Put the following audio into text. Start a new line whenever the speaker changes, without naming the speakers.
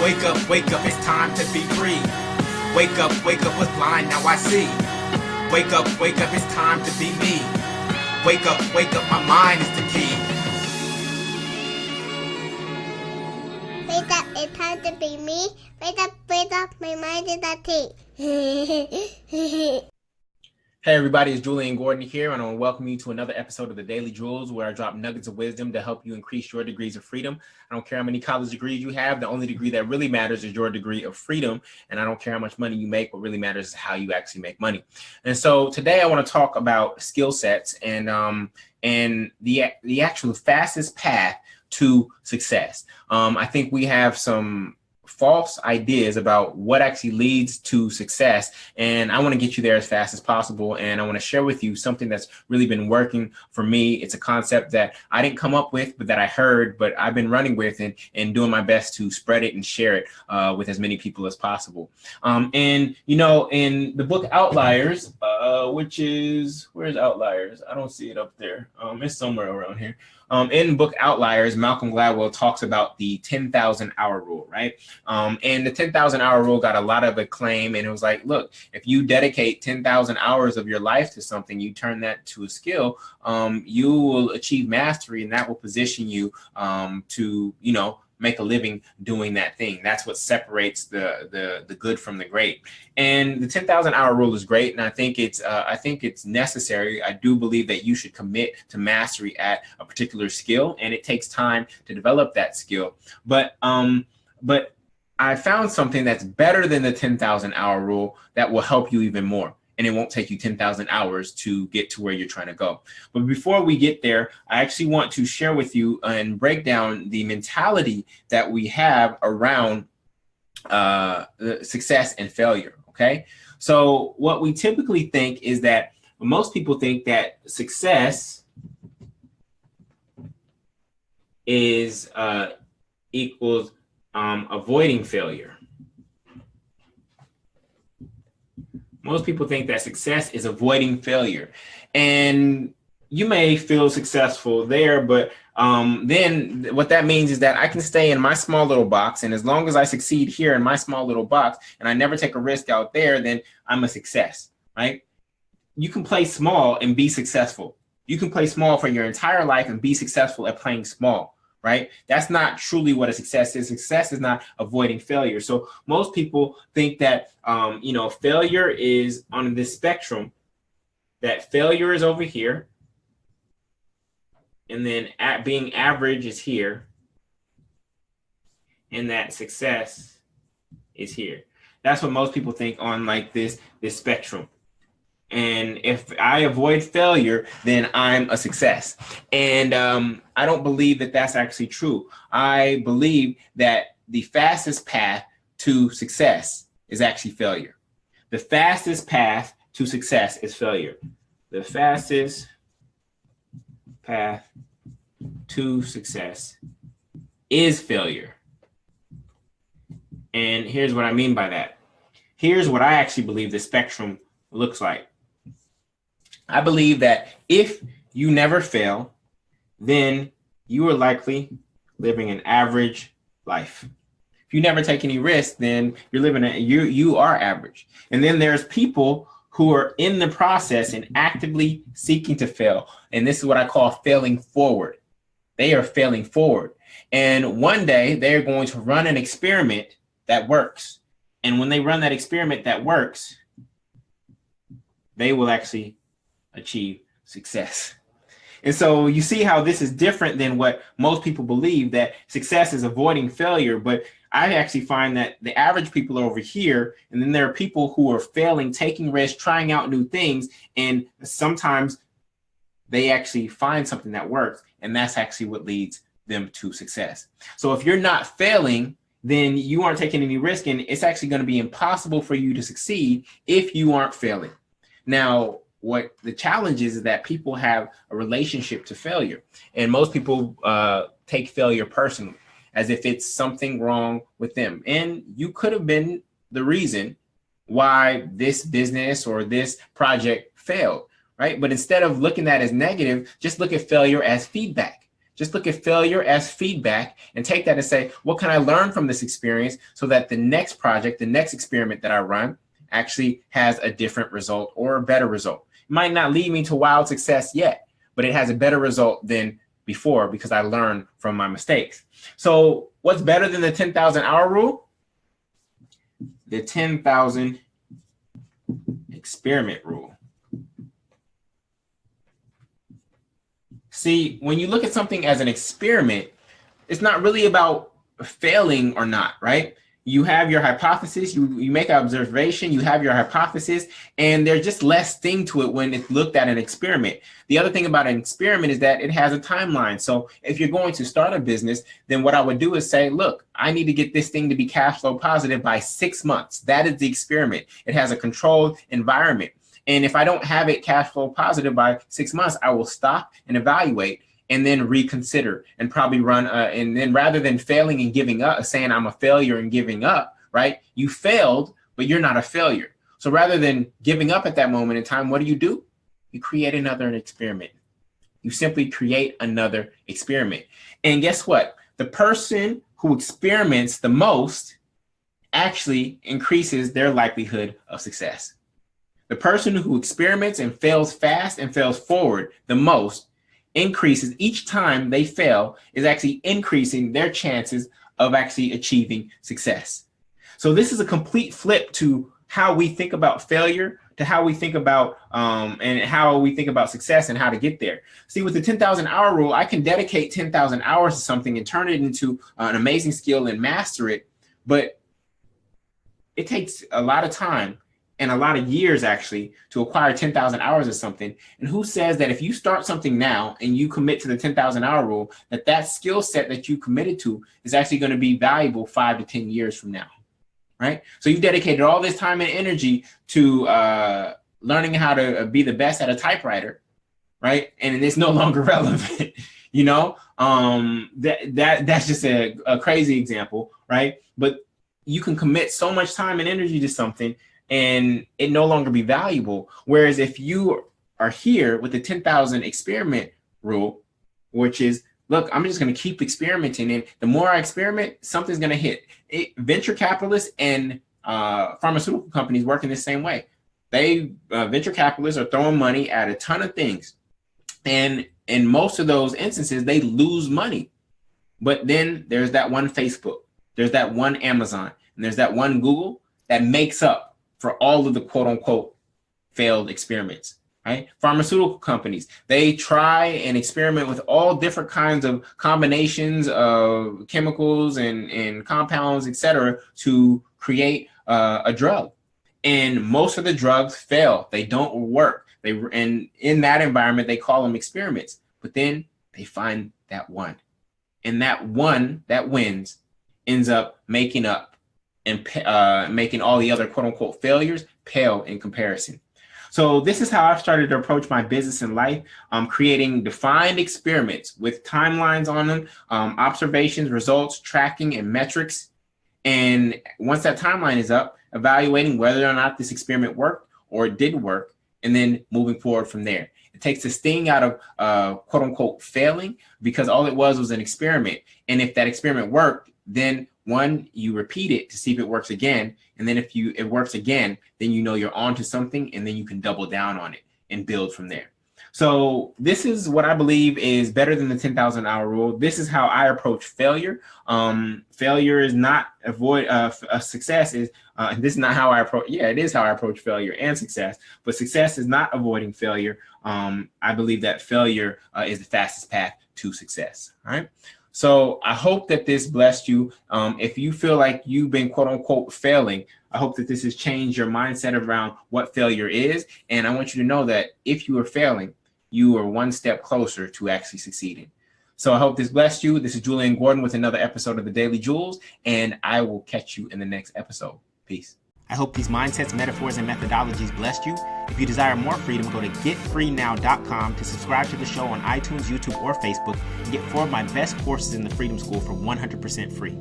wake up, it's time to be free. Wake up, was blind, now I see. Wake up, it's time to be me. Wake up, my mind is the key.
Wake up, it's time to be me. Wake up, my mind is the key.
Hey everybody, it's Jullien Gordon here, and I want to welcome you to another episode of the Daily Jules, where I drop nuggets of wisdom to help you increase your degrees of freedom. I don't care how many college degrees you have, the only degree that really matters is your degree of freedom, and I don't care how much money you make, what really matters is how you actually make money. And so today I want to talk about skill sets and the actual fastest path to success. I think we have some false ideas about what actually leads to success, and I want to get you there as fast as possible. And I want to share with you something that's really been working for me. It's a concept that I didn't come up with, but that I heard, but I've been running with and doing my best to spread it and share it with as many people as possible. And you know, in the book Outliers, which is, where's Outliers? I don't see it up there. It's somewhere around here. In the book Outliers, Malcolm Gladwell talks about the 10,000 hour rule, right? And the 10,000 hour rule got a lot of acclaim, and it was like, look, if you dedicate 10,000 hours of your life to something, you turn that to a skill, you will achieve mastery, and that will position you to, you know, make a living doing that thing. That's what separates the good from the great. And the 10,000 hour rule is great, and I think it's necessary. I do believe that you should commit to mastery at a particular skill, and it takes time to develop that skill. But I found something that's better than the 10,000 hour rule that will help you even more. And it won't take you 10,000 hours to get to where you're trying to go. But before we get there, I actually want to share with you and break down the mentality that we have around success and failure, okay? So what we typically think is that most people think that success is equals avoiding failure. Most people think that success is avoiding failure, and you may feel successful there, but then what that means is that I can stay in my small little box, and as long as I succeed here in my small little box and I never take a risk out there, then I'm a success, right? You can play small and be successful. You can play small for your entire life and be successful at playing small, right? That's not truly what a success is. Success is not avoiding failure. So most people think that, you know, failure is on this spectrum, that failure is over here, and then being average is here, and that success is here. That's what most people think on like this spectrum. And if I avoid failure, then I'm a success. And I don't believe that that's actually true. I believe that the fastest path to success is actually failure. The fastest path to success is failure. The fastest path to success is failure. And here's what I mean by that. Here's what I actually believe the spectrum looks like. I believe that if you never fail, then you are likely living an average life. If you never take any risk, then you're living you are average. And then there's people who are in the process and actively seeking to fail. And this is what I call failing forward. They are failing forward. And one day they're going to run an experiment that works. And when they run that experiment that works, they will actually achieve success. And so you see how this is different than what most people believe, that success is avoiding failure. But I actually find that the average people are over here, and then there are people who are failing, taking risks, trying out new things, and sometimes they actually find something that works, and that's actually what leads them to success. So if you're not failing, then you aren't taking any risk, and it's actually going to be impossible for you to succeed if you aren't failing. Now, what the challenge is that people have a relationship to failure, and most people take failure personally, as if it's something wrong with them. And you could have been the reason why this business or this project failed, right? But instead of looking at it as negative, just look at failure as feedback. Just look at failure as feedback and take that and say, what can I learn from this experience so that the next project, the next experiment that I run actually has a different result or a better result. It might not lead me to wild success yet, but it has a better result than before because I learned from my mistakes. So what's better than the 10,000 hour rule? The 10,000 experiment rule. See, when you look at something as an experiment, it's not really about failing or not, right? You have your hypothesis, you make an observation, you have your hypothesis, and there's just less thing to it when it's looked at an experiment. The other thing about an experiment is that it has a timeline. So if you're going to start a business, then what I would do is say, look, I need to get this thing to be cash flow positive by 6 months. That is the experiment. It has a controlled environment. And if I don't have it cash flow positive by 6 months, I will stop and evaluate and then reconsider and probably run. And then rather than failing and giving up, saying I'm a failure and giving up, right? You failed, but you're not a failure. So rather than giving up at that moment in time, what do? You create another experiment. You simply create another experiment. And guess what? The person who experiments the most actually increases their likelihood of success. The person who experiments and fails fast and fails forward the most increases each time they fail is actually increasing their chances of actually achieving success. So this is a complete flip to how we think about failure, to how we think about and how we think about success and how to get there. See, with the 10,000 hour rule, I can dedicate 10,000 hours to something and turn it into an amazing skill and master it. But it takes a lot of time and a lot of years actually to acquire 10,000 hours of something. And who says that if you start something now and you commit to the 10,000 hour rule, that that skill set that you committed to is actually going to be valuable 5 to 10 years from now, right? So you've dedicated all this time and energy to learning how to be the best at a typewriter, right? And it's no longer relevant, you know? That's just a crazy example, right? But you can commit so much time and energy to something and it no longer be valuable. Whereas if you are here with the 10,000 experiment rule, which is, look, I'm just going to keep experimenting. And the more I experiment, something's going to hit. Venture capitalists and pharmaceutical companies work in the same way. Venture capitalists are throwing money at a ton of things. And in most of those instances, they lose money. But then there's that one Facebook, there's that one Amazon, and there's that one Google that makes up for all of the quote unquote failed experiments, right? Pharmaceutical companies, they try and experiment with all different kinds of combinations of chemicals and compounds, et cetera, to create a drug. And most of the drugs fail. They don't work. And in that environment, they call them experiments. But then they find that one. And that one that wins ends up making up and making all the other quote unquote failures pale in comparison. So this is how I've started to approach my business and life, creating defined experiments with timelines on them, observations, results, tracking, and metrics. And once that timeline is up, evaluating whether or not this experiment worked or it didn't work, and then moving forward from there. It takes the sting out of quote unquote failing, because all it was an experiment. And if that experiment worked, then one, you repeat it to see if it works again. And then if it works again, then you know you're onto something, and then you can double down on it and build from there. So this is what I believe is better than the 10,000 hour rule. This is how I approach failure. Failure is not success is, this is not how I approach, it is how I approach failure and success, but success is not avoiding failure. I believe that failure is the fastest path to success, all right? So I hope that this blessed you. If you feel like you've been quote unquote failing, I hope that this has changed your mindset around what failure is. And I want you to know that if you are failing, you are one step closer to actually succeeding. So I hope this blessed you. This is Jullien Gordon with another episode of the Daily Jules, and I will catch you in the next episode. Peace. I hope these mindsets, metaphors, and methodologies blessed you. If you desire more freedom, go to getfreenow.com to subscribe to the show on iTunes, YouTube, or Facebook, and get 4 of my best courses in the Freedom School for 100% free.